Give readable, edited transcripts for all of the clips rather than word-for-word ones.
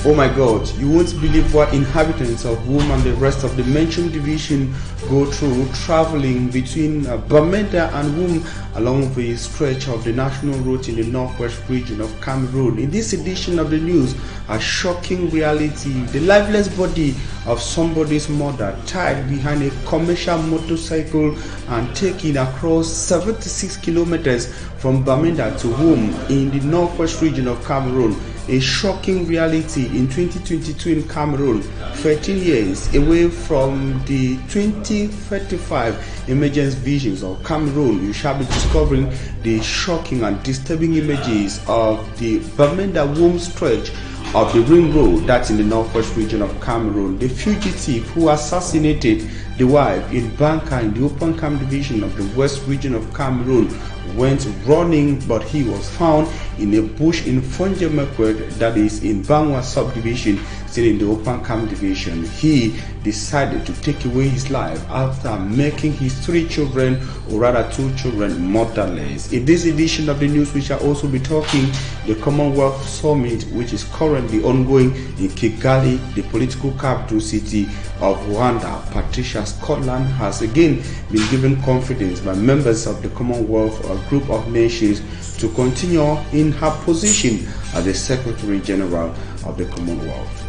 Oh my God, you won't believe what inhabitants of Wom and the rest of the mentioned division go through traveling between Bamenda and Wom along the stretch of the national road in the northwest region of Cameroon. In this edition of the news, a shocking reality: the lifeless body of somebody's mother tied behind a commercial motorcycle and taken across 76 kilometers from Bamenda to Wom in the northwest region of Cameroon. A shocking reality in 2022 in Cameroon, 13 years away from the 2035 emergence visions of Cameroon. You shall be discovering the shocking and disturbing images of the Bamenda-Wom stretch of the ring road that's in the northwest region of Cameroon. The fugitive who assassinated the wife in Banka in the Open Camp division of the west region of Cameroon went running, but he was found in a bush in Fonjemekwet, that is in Bangwa subdivision, still in the Open Camp division. He decided to take away his life after making his 3 children, or rather 2 children, motherless. In this edition of the news, we shall also be talking the Commonwealth Summit, which is currently ongoing in Kigali, the political capital city of Rwanda. Patricia Scotland has again been given confidence by members of the Commonwealth, a group of nations, to continue in her position as the Secretary General of the Commonwealth.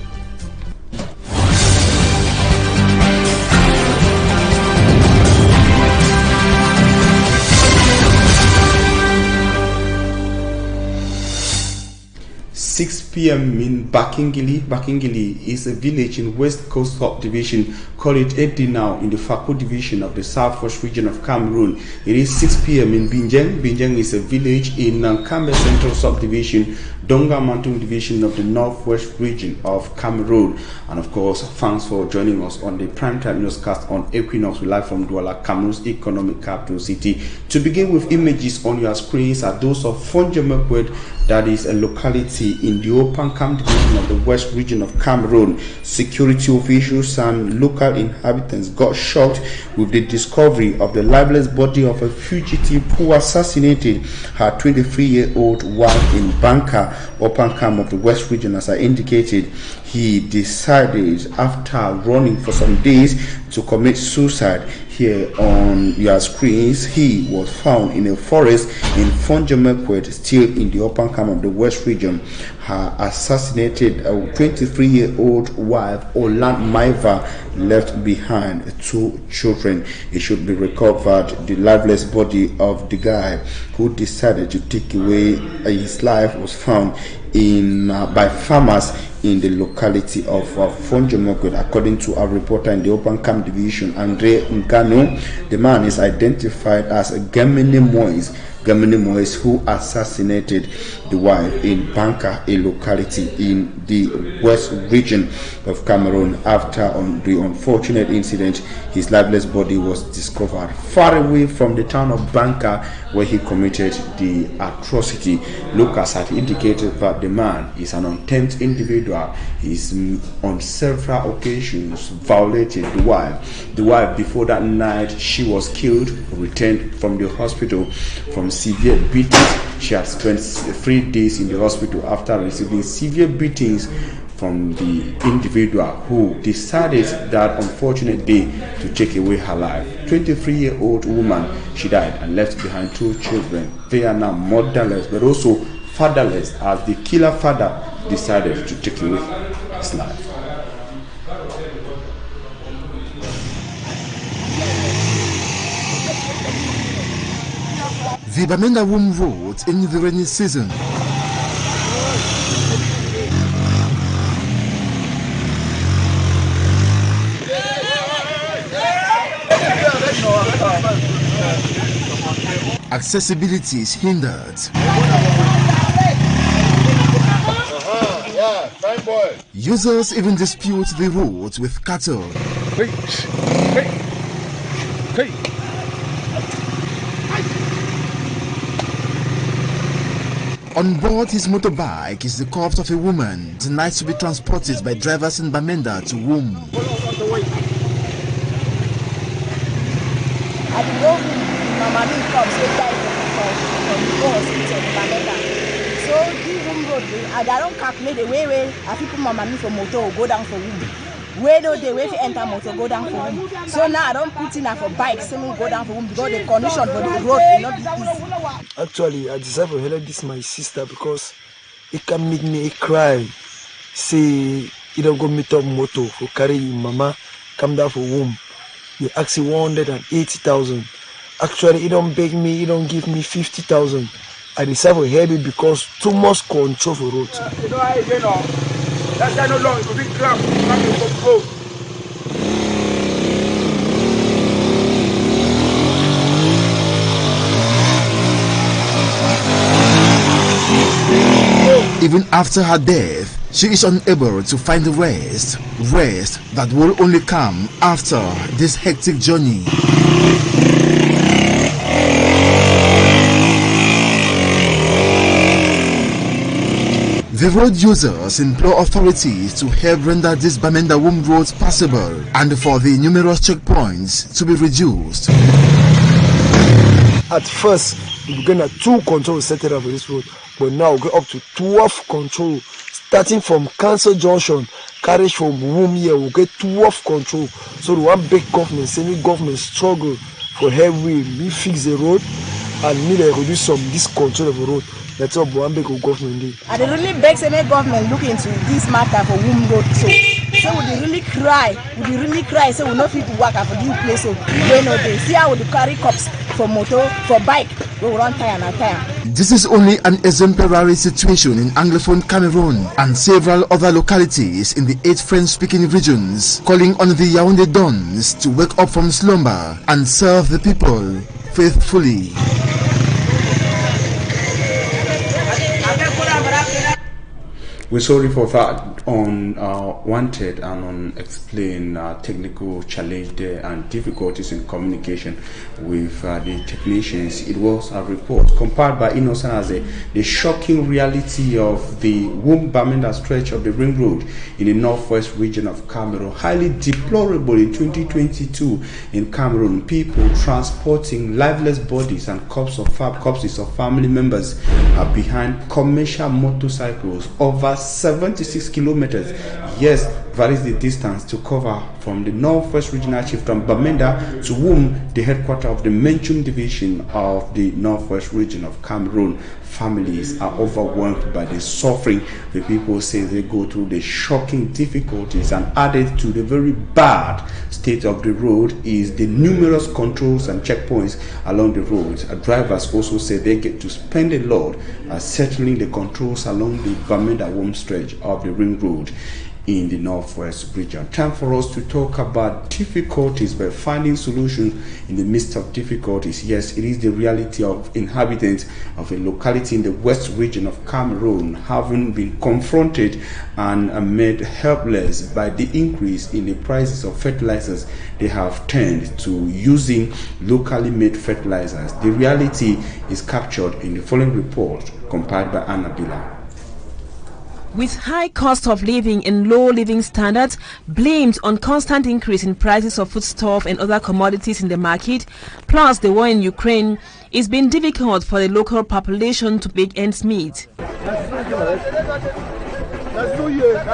6 p.m. in Bakingili. Bakingili is a village in West Coast Subdivision. Call it Edi now, in the Fako division of the Southwest region of Cameroon. It is 6 p.m. in Binjeng. Binjeng is a village in Nankame Central Subdivision, Donga Mountain division of the Northwest region of Cameroon. And of course, thanks for joining us on the primetime newscast on Equinoxe, live from Douala, Cameroon's economic capital city. To begin with, images on your screens are those of Fonjemekwet, that is a locality in the Open Camp division of the west region of Cameroon. Security officials and local inhabitants got shocked with the discovery of the lifeless body of a fugitive who assassinated her 23-year-old wife in Banka, Open Camp of the west region. As I indicated, he decided after running for some days to commit suicide. Here on your screens, he was found in a forest in Fonjemekwet, still in the Open Camp of the west region. Her assassinated 23-year-old wife, Olan Maiva, left behind 2 children. It should be recovered. The lifeless body of the guy who decided to take away his life was found in by farmers in the locality of Fonjemekwet. According to a reporter in the Open Camp division, Andre Ngano, the man is identified as Gemini Moise, who assassinated the wife in Banka, a locality in the west region of Cameroon. After the unfortunate incident, his lifeless body was discovered far away from the town of Banka, where he committed the atrocity. Lucas had indicated that the man is an untamed individual. He's on several occasions violated the wife. The wife, before that night she was killed, returned from the hospital from severe beatings. She had spent 3 days in the hospital after receiving severe beatings from the individual who decided that unfortunate day to take away her life. 23-year-old woman, she died and left behind 2 children. They are now motherless but also fatherless, as the killer father decided to take away his life. The Bamenda-Wom road in the rainy season. Accessibility is hindered. Users even dispute the roads with cattle. On board his motorbike is the corpse of a woman denied to be transported by drivers in Bamenda to Wom. So So this room road, I don't calculate the way I people my money for motor or go down for room. Where do they wait to enter motor go down for room? So now I don't put in for bikes, so we go down for room because the condition for the road will not be easy. Actually, I decided to help this my sister because it can make me cry. Say you don't go meet up motor for carry mama come down for womb. They ask you 180,000. Actually, he don't beg me, he don't give me 50,000. I decided to help it because too much control for road. That's no long, it will be cramped. Even after her death, she is unable to find the rest that will only come after this hectic journey. The road users implore authorities to help render this Bamenda-Wum roads passable and for the numerous checkpoints to be reduced. At first, we began at 2 controls set up for this road, but now we go up to 12 control. Starting from Council Junction, carriage from Wum here, we'll get 12 control. So the one big government, semi-government struggle for help we fix the road and need to reduce some this control of the road. That's all one big government. I really beg semi-government look into this matter for Wum road. So would they really cry? Would they really cry? So we no fit to work for this place. So we know they see how we carry cops for motor, for bike. We will run tire and tire. This is only an exemplary situation in Anglophone Cameroon and several other localities in the 8 French-speaking regions, calling on the Yaoundé Dons to wake up from slumber and serve the people faithfully. We're sorry for that unwanted and unexplained technical challenge there and difficulties in communication with the technicians. It was a report compiled by Innocent as the shocking reality of the Wum-Bamenda stretch of the Ring Road in the northwest region of Cameroon. Highly deplorable in 2022 in Cameroon. People transporting lifeless bodies and corpses of family members are behind commercial motorcycles over 76 kilometers. Yes, varies the distance to cover from the northwest regional chieftain Bamenda to Wum, the headquarters of the Menchum division of the northwest region of Cameroon. Families are overwhelmed by the suffering the people say they go through, the shocking difficulties, and added to the very bad state of the road is the numerous controls and checkpoints along the road. Drivers also say they get to spend a lot settling the controls along the Bamenda-Wum stretch of the Ring Road in the northwest region. Time for us to talk about difficulties by finding solutions in the midst of difficulties. Yes, it is the reality of inhabitants of a locality in the west region of Cameroon having been confronted and made helpless by the increase in the prices of fertilizers. They have turned to using locally made fertilizers. The reality is captured in the following report compiled by Annabella. With high cost of living and low living standards blamed on constant increase in prices of foodstuff and other commodities in the market, plus the war in Ukraine, it's been difficult for the local population to make ends meet.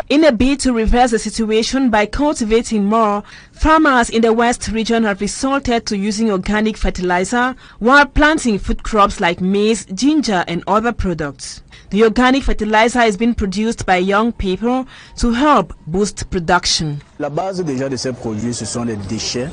In a bid to reverse the situation by cultivating more, farmers in the West region have resorted to using organic fertilizer while planting food crops like maize, ginger and other products. The organic fertilizer is being produced by young people to help boost production. La base déjà de ces produits, ce sont les déchets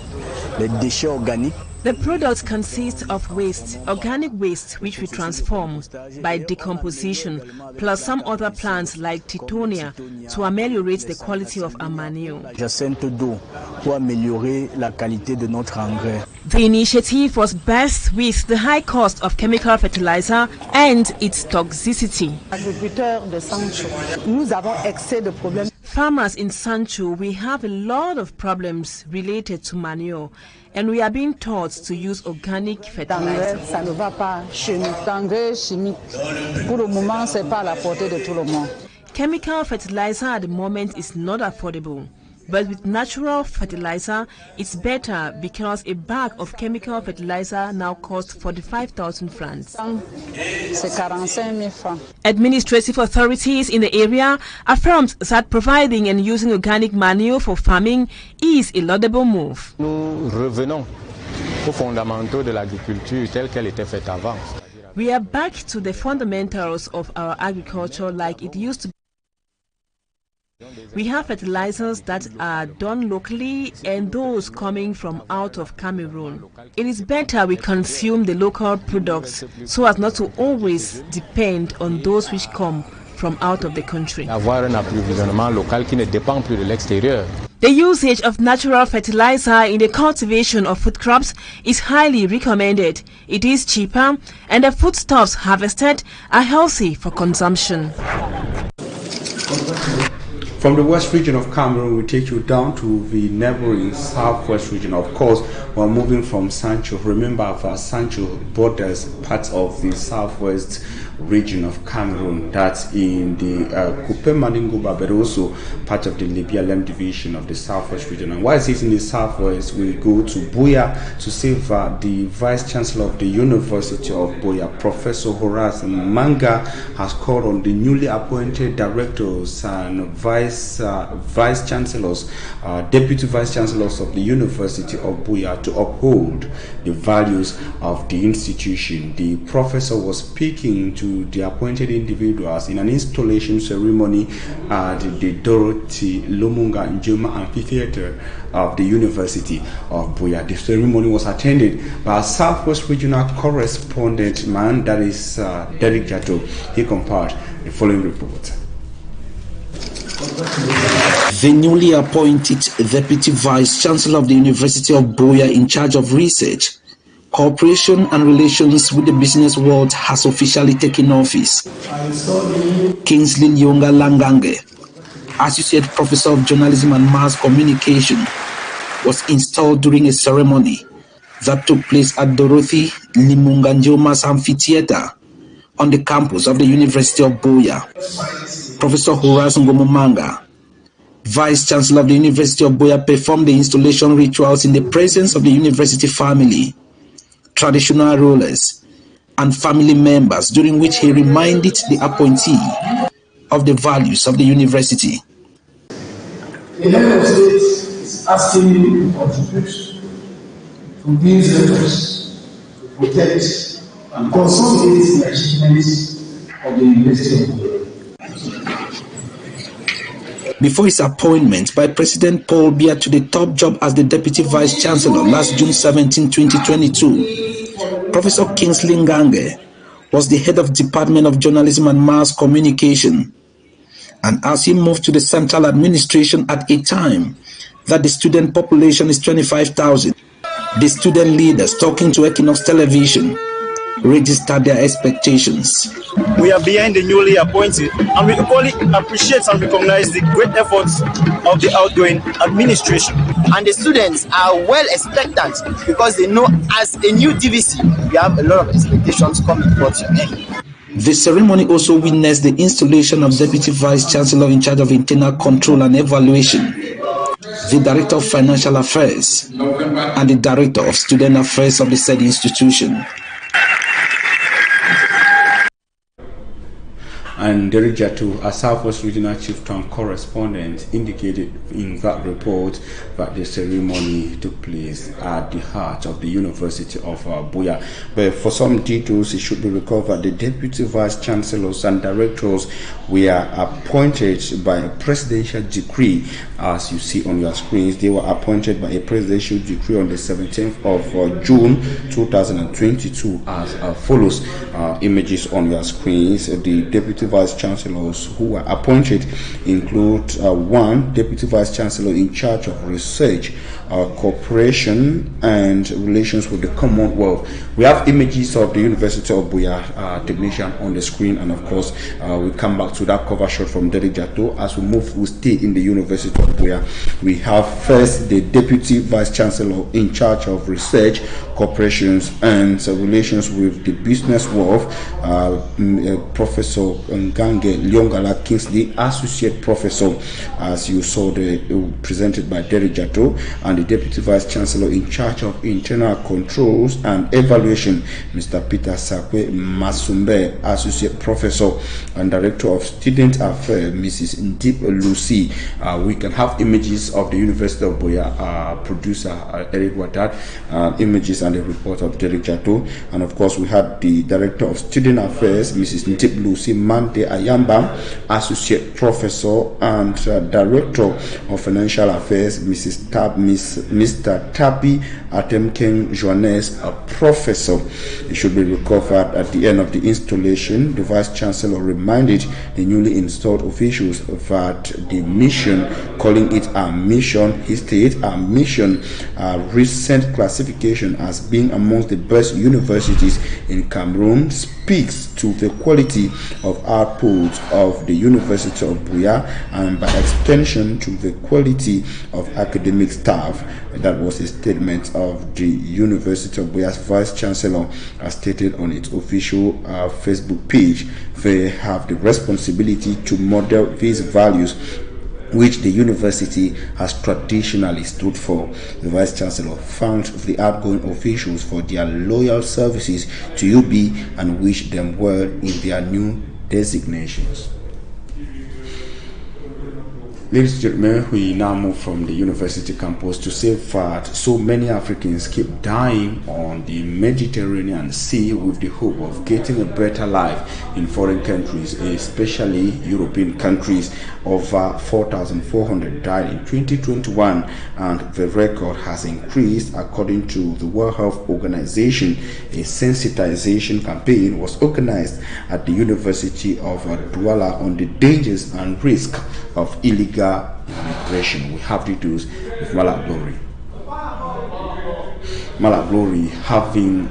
organiques. The products consist of waste, organic waste, which we transform by decomposition, plus some other plants like titonia to ameliorate the quality of our manure. Jacinthe d'eau pour améliorer la qualité de notre engrais. The initiative was based with the high cost of chemical fertilizer and its toxicity. Farmers in Sancho, we have a lot of problems related to manure, and we are being taught to use organic fertilizer. Chemical fertilizer at the moment is not affordable. But with natural fertilizer, it's better because a bag of chemical fertilizer now costs 45,000 francs. Administrative authorities in the area affirmed that providing and using organic manure for farming is a laudable move. Nous revenons aux fondamentaux de l'agriculture telle qu'elle était faite avant. We are back to the fundamentals of our agriculture like it used to be. We have fertilizers that are done locally and those coming from out of Cameroon. It is better we consume the local products so as not to always depend on those which come from out of the country. Avoir un approvisionnement local qui ne dépend plus de l'extérieur. The usage of natural fertilizer in the cultivation of food crops is highly recommended. It is cheaper and the foodstuffs harvested are healthy for consumption. From the west region of Cameroon, we take you down to the neighboring southwest region. Of course, we're moving from Sancho. Remember, Sancho borders parts of the southwest region of Cameroon. That's in the Coupe Maningoba, but also part of the Libya Lem division of the southwest region. And why is it in the southwest? We go to Buea to see the Vice Chancellor of the University of Buea, Professor Horace Manga, has called on the newly appointed directors and vice chancellors, deputy vice chancellors of the University of Buea to uphold the values of the institution. The professor was speaking to the appointed individuals in an installation ceremony at the Dorothy Lumunga Njuma Amphitheater of the University of Buea. The ceremony was attended by a Southwest Regional correspondent man, that is Derek Jato. He compiled the following report. The newly appointed Deputy Vice Chancellor of the University of Buea in charge of research, cooperation and relations with the business world has officially taken office. Kingsley Nyonga Langange, Associate Professor of Journalism and Mass Communication, was installed during a ceremony that took place at Dorothy Limunga Njoma's Amphitheater on the campus of the University of Buea. Professor Horace Ngomomanga, Vice Chancellor of the University of Buea, performed the installation rituals in the presence of the university family, traditional rulers, and family members, during which he reminded the appointee of the values of the university. The head of state is asking you to contribute to these efforts to protect and consolidate the achievements of the University of Buea. Before his appointment by President Paul Biya to the top job as the Deputy Vice Chancellor last June 17, 2022, Professor Kingsley Ngange was the head of Department of Journalism and Mass Communication. And as he moved to the central administration at a time that the student population is 25,000, the student leaders talking to Equinoxe television registered their expectations. We are behind the newly appointed, and we equally appreciate and recognize the great efforts of the outgoing administration. And the students are well expectant because they know as a new DVC, we have a lot of expectations coming towards your end. The ceremony also witnessed the installation of Deputy Vice Chancellor in charge of internal control and evaluation, the Director of Financial Affairs, and the Director of Student Affairs of the said institution. And Derek Jato, a Southwest Regional Chief Town correspondent, indicated in that report that the ceremony took place at the heart of the University of Buea. But for some details, it should be recalled that the Deputy Vice Chancellors and Directors were appointed by a presidential decree. As you see on your screens, they were appointed by a presidential decree on the 17th of June 2022 as follows. Images on your screens. The Deputy Vice Chancellors who were appointed include one Deputy Vice Chancellor in charge of research, cooperation and relations with the Commonwealth. We have images of the University of Buea technician on the screen, and of course we come back to that cover shot from Derek Jato. As we move, we stay in the University of Buea. We have first the Deputy Vice Chancellor in charge of research, cooperations and relations with the business world, Professor Ngange Lyongala Kingsley, Associate Professor, as you saw, presented by Derek Jato, and the Deputy Vice Chancellor in charge of Internal Controls and Evaluation, Mr. Peter Sakwe Masumbe, Associate Professor and Director of Student Affairs, Mrs. Ndip Lucy. We can have images of the University of Buea, producer Eric Watat, images and a report of Derek Jato, and of course we had the Director of Student Affairs, Mrs. Ndip Lucy Mante Ayamba, Associate Professor, and Director of Financial Affairs, Mr. Tabi Atemken Joannes, a Professor. It should be recovered at the end of the installation. The Vice Chancellor reminded the newly installed officials that the mission, calling it a mission, he stated a mission, recent classification as being amongst the best universities in Cameroon, speaks to the quality of output of the University of Buea and by extension to the quality of academic staff. That was a statement of the University of Buea's Vice Chancellor, as stated on its official Facebook page. They have the responsibility to model these values which the university has traditionally stood for. The Vice Chancellor thanked the outgoing officials for their loyal services to UB and wished them well in their new designations. Ladies and gentlemen, we now move from the university campus to say that so many Africans keep dying on the Mediterranean Sea with the hope of getting a better life in foreign countries, especially European countries. Over 4,400 died in 2021, and the record has increased. According to the World Health Organization, a sensitization campaign was organized at the University of Douala on the dangers and risk of illegal migration. We have details with Malak Glory. Malak Glory having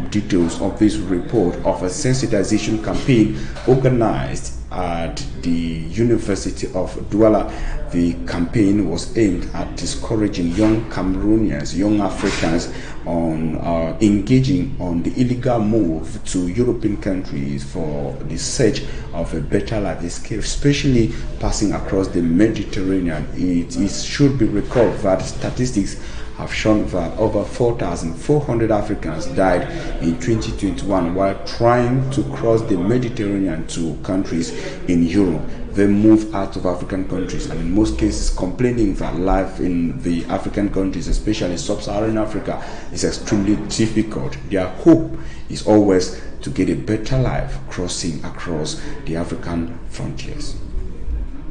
details of this report of a sensitization campaign organized at the University of Douala. The campaign was aimed at discouraging young Cameroonians, young Africans on engaging on the illegal move to European countries for the search of a better life, especially passing across the Mediterranean. It should be recalled that statistics have shown that over 4,400 Africans died in 2021 while trying to cross the Mediterranean to countries in Europe. They move out of African countries, and in most cases complaining that life in the African countries, especially sub-Saharan Africa, is extremely difficult. Their hope is always to get a better life crossing across the African frontiers.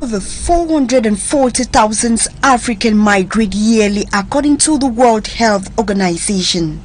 Over 440,000 Africans migrate yearly according to the World Health Organization.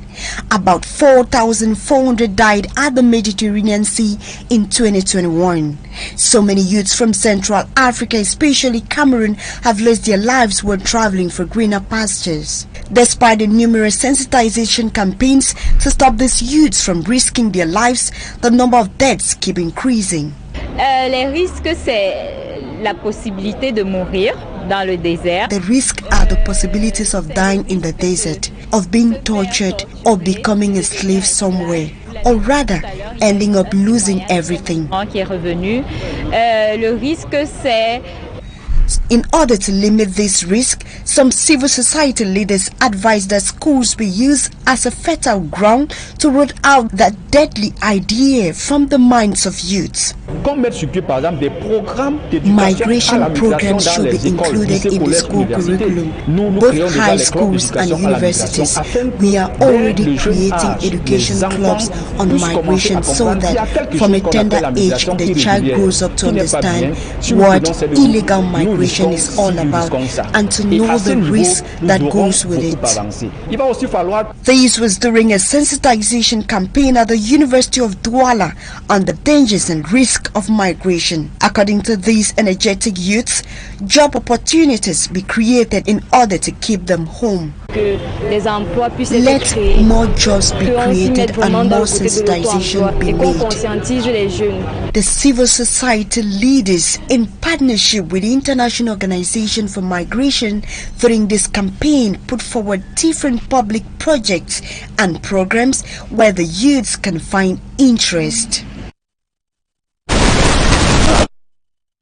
About 4,400 died at the Mediterranean Sea in 2021. So many youths from Central Africa, especially Cameroon, have lost their lives while traveling for greener pastures. Despite the numerous sensitization campaigns to stop these youths from risking their lives, the number of deaths keep increasing. Les risques, c'est la possibilité de mourir dans le désert. The risks are the possibilities of dying in the desert, of being tortured, or becoming a slave somewhere, or rather ending up losing everything. Qui est revenu. Le risque, c'est In order to limit this risk, some civil society leaders advise that schools be used as a fertile ground to root out that deadly idea from the minds of youths. Migration programs should be included in the school curriculum, both high schools and universities. We are already creating education clubs on migration so that from a tender age the child grows up to understand what illegal migration is all about and to know the risk that goes with it. This was during a sensitization campaign at the University of Douala on the dangers and risk of migration. According to these energetic youths, job opportunities be created in order to keep them home. Let more jobs be created and more sensitization be made. The civil society leaders, in partnership with the International Organization for Migration, during this campaign put forward different public projects and programs where the youths can find interest.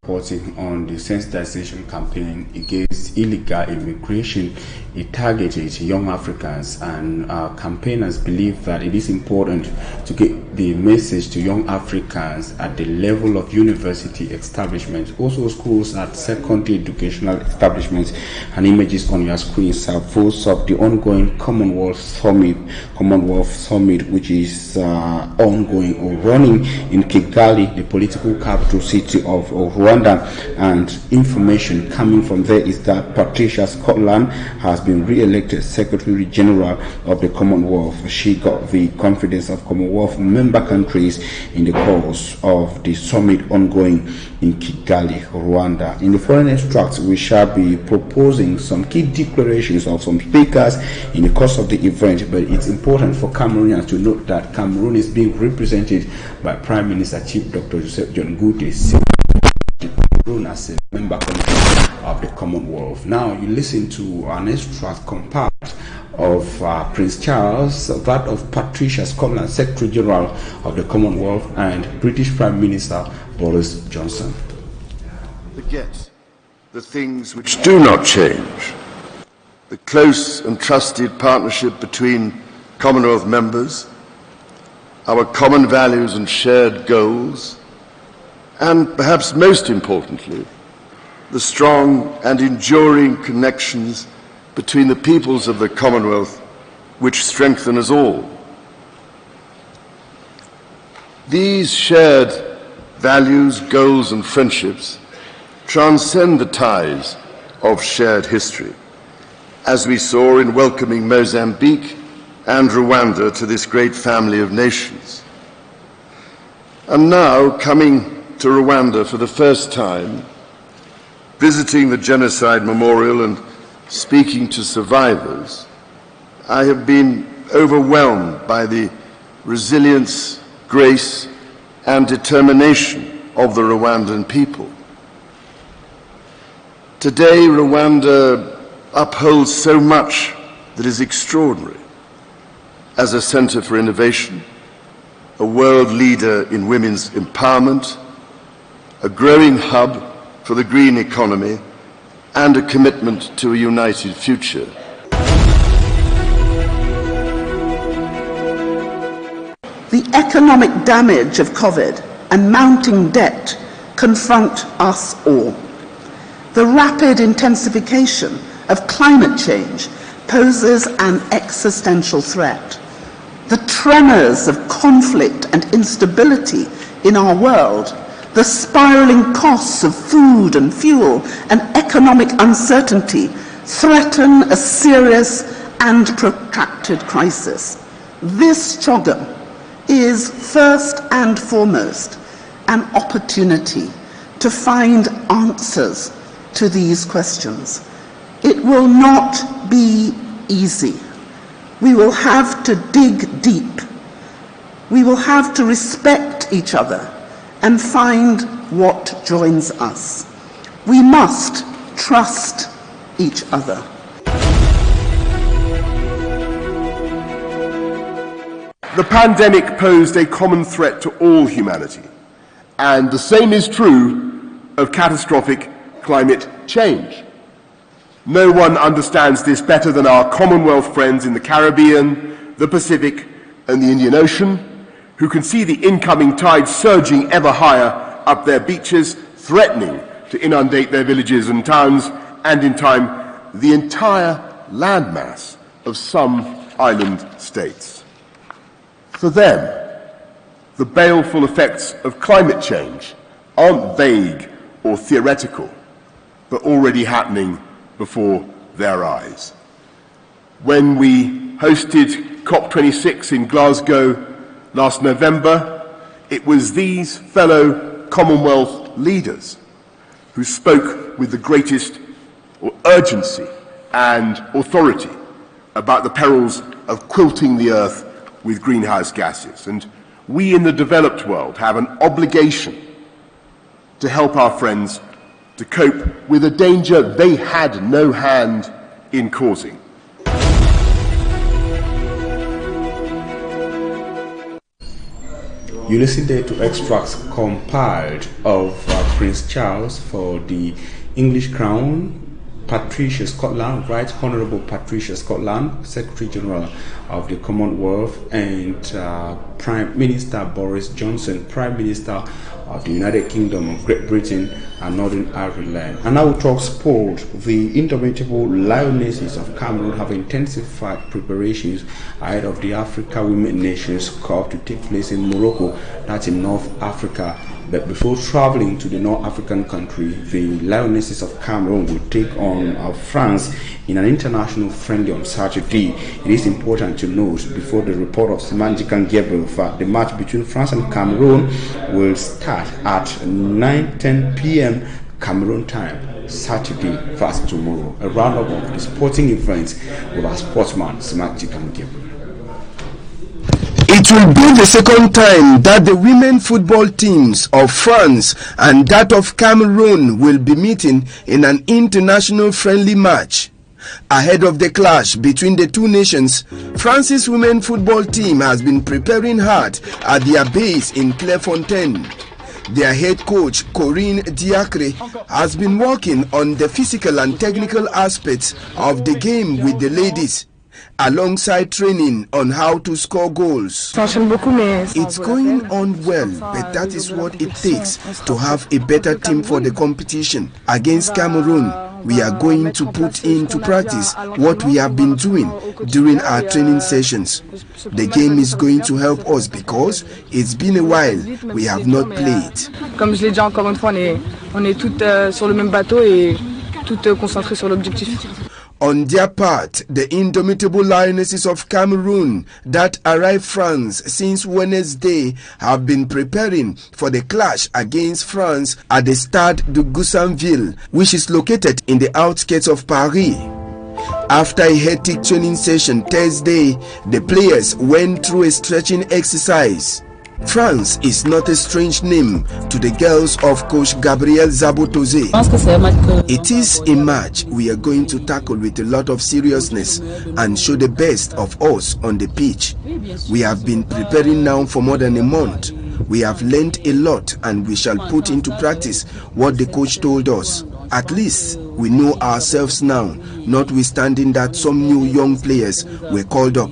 reporting on the sensitization campaign against illegal immigration. It targeted young Africans, and campaigners believe that it is important to get the message to young Africans at the level of university establishments, also schools at secondary educational establishments. And images on your screens are those of the ongoing Commonwealth Summit, which is ongoing or running in Kigali, the political capital city of Rwanda. And information coming from there is that Patricia Scotland has been re-elected Secretary General of the Commonwealth. She got the confidence of Commonwealth member countries in the course of the summit ongoing in Kigali, Rwanda. In the foreign extracts, we shall be proposing some key declarations of some speakers in the course of the event, but it's important for Cameroonians to note that Cameroon is being represented by Prime Minister Chief Dr. Joseph John Gute, as a member country of the Commonwealth. Now you listen to an extract compiled of Prince Charles, that of Patricia Scotland, Secretary General of the Commonwealth, and British Prime Minister Boris Johnson. Forget the things which do not change. The close and trusted partnership between Commonwealth members, our common values and shared goals, and perhaps most importantly, the strong and enduring connections between the peoples of the Commonwealth which strengthen us all. These shared values, goals and friendships transcend the ties of shared history, as we saw in welcoming Mozambique and Rwanda to this great family of nations. And now, coming to Rwanda for the first time, visiting the Genocide Memorial and speaking to survivors, I have been overwhelmed by the resilience, grace, and determination of the Rwandan people. Today, Rwanda upholds so much that is extraordinary. As a center for innovation, a world leader in women's empowerment, a growing hub for the green economy, and a commitment to a united future. The economic damage of COVID and mounting debt confront us all. The rapid intensification of climate change poses an existential threat. The tremors of conflict and instability in our world, the spiraling costs of food and fuel, and economic uncertainty threaten a serious and protracted crisis. This struggle is first and foremost an opportunity to find answers to these questions. It will not be easy. We will have to dig deep. We will have to respect each other and find what joins us. We must trust each other. The pandemic posed a common threat to all humanity, and the same is true of catastrophic climate change. No one understands this better than our Commonwealth friends in the Caribbean, the Pacific, and the Indian Ocean, who can see the incoming tide surging ever higher up their beaches, threatening to inundate their villages and towns, and in time, the entire landmass of some island states. For them, the baleful effects of climate change aren't vague or theoretical, but already happening before their eyes. When we hosted COP26 in Glasgow last November, it was these fellow Commonwealth leaders who spoke with the greatest urgency and authority about the perils of quilting the earth with greenhouse gases. And we in the developed world have an obligation to help our friends to cope with a danger they had no hand in causing. You listen there to extracts compiled of Prince Charles for the English Crown, Patricia Scotland, Right Honourable Patricia Scotland, Secretary General of the Commonwealth, and Prime Minister Boris Johnson, Prime Minister of the United Kingdom of Great Britain and Northern Ireland. And now we talk sport. The indomitable Lionesses of Cameroon have intensified preparations ahead of the Africa Women Nations Cup to take place in Morocco, that's in North Africa. But before traveling to the North African country, the Lionesses of Cameroon will take on France in an international friendly on Saturday. It is important to note, before the report of Semanjikan Gabriel, that the match between France and Cameroon will start at 9:10 p.m. Cameroon time, Saturday, that's tomorrow. A roundup of the sporting events with our sportsman, Semanjikan Gabriel. It will be the second time that the women football teams of France and that of Cameroon will be meeting in an international friendly match. Ahead of the clash between the two nations, France's women football team has been preparing hard at their base in Clairefontaine. Their head coach, Corinne Diacre, has been working on the physical and technical aspects of the game with the ladies, alongside training on how to score goals. It's going on well, but that is what it takes to have a better team for the competition. Against Cameroon, we are going to put into practice what we have been doing during our training sessions. The game is going to help us because it's been a while we have not played. Comme je l'ai dit encore une fois, on est toutes sur le même bateau et toutes concentrées sur l'objectif. On their part, the indomitable Lionesses of Cameroon that arrived France since Wednesday have been preparing for the clash against France at the Stade de Goussainville, which is located in the outskirts of Paris. After a hectic training session Thursday, the players went through a stretching exercise. France is not a strange name to the girls of Coach Gabriel Zabotose. It is a match we are going to tackle with a lot of seriousness and show the best of us on the pitch. We have been preparing now for more than a month. We have learned a lot and we shall put into practice what the coach told us. At least we know ourselves now, notwithstanding that some new young players were called up.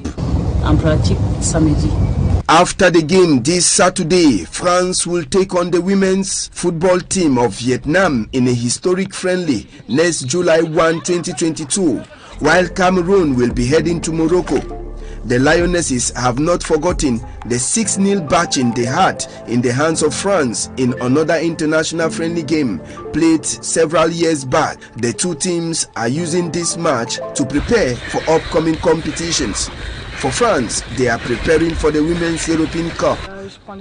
After the game this Saturday, France will take on the women's football team of Vietnam in a historic friendly next July 1, 2022, while Cameroon will be heading to Morocco. The Lionesses have not forgotten the 6-0 batching they had in the hands of France in another international friendly game played several years back. The two teams are using this match to prepare for upcoming competitions. For France, they are preparing for the Women's European Cup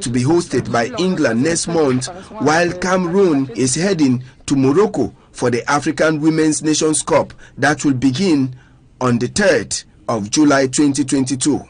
to be hosted by England next month, while Cameroon is heading to Morocco for the African Women's Nations Cup that will begin on the 3rd of July 2022.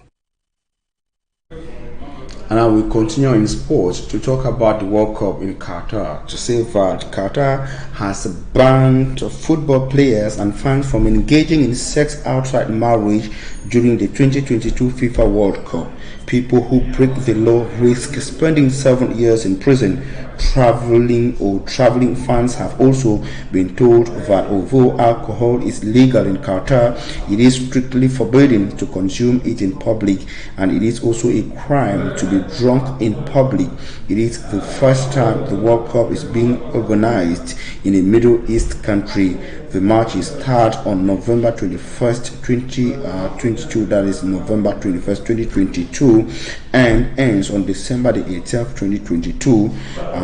And I will continue in sports to talk about the World Cup in Qatar, to say that Qatar has banned football players and fans from engaging in sex outside marriage during the 2022 FIFA World Cup. People who break the law risk spending 7 years in prison. Traveling fans have also been told that although alcohol is legal in Qatar, it is strictly forbidden to consume it in public, and it is also a crime to be drunk in public. It is the first time the World Cup is being organized in a Middle East country. The match is start on November 21st, 2022, that is November 21st, 2022, and ends on December the 18th, 2022.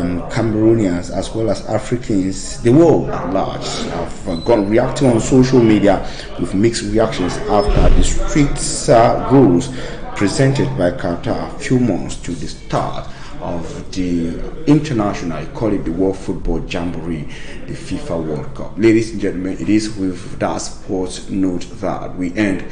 Cameroonians as well as Africans, the world at large, have gone reacting on social media with mixed reactions after the strict rules presented by Qatar a few months to the start of the international, call it the World Football Jamboree, the FIFA World Cup. Ladies and gentlemen, it is with that sports note that we end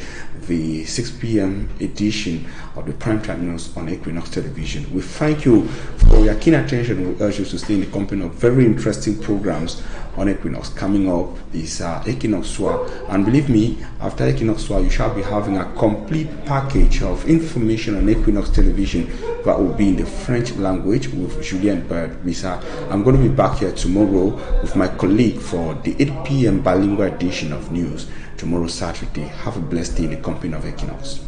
the 6 p.m. edition of the Primetime News on Equinoxe Television. We thank you for your keen attention. We urge you to stay in the company of very interesting programs on Equinoxe. Coming up is Equinoxe Soir, and believe me, after Equinoxe Soir, you shall be having a complete package of information on Equinoxe Television that will be in the French language with Julien Bird-Missa. I'm going to be back here tomorrow with my colleague for the 8 p.m. bilingual edition of news tomorrow, Saturday. Have a blessed day in the company of Equinoxe.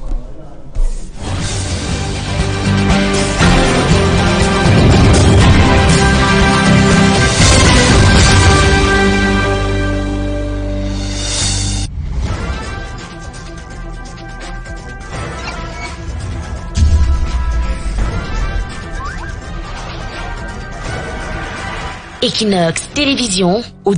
Equinoxe Télévision au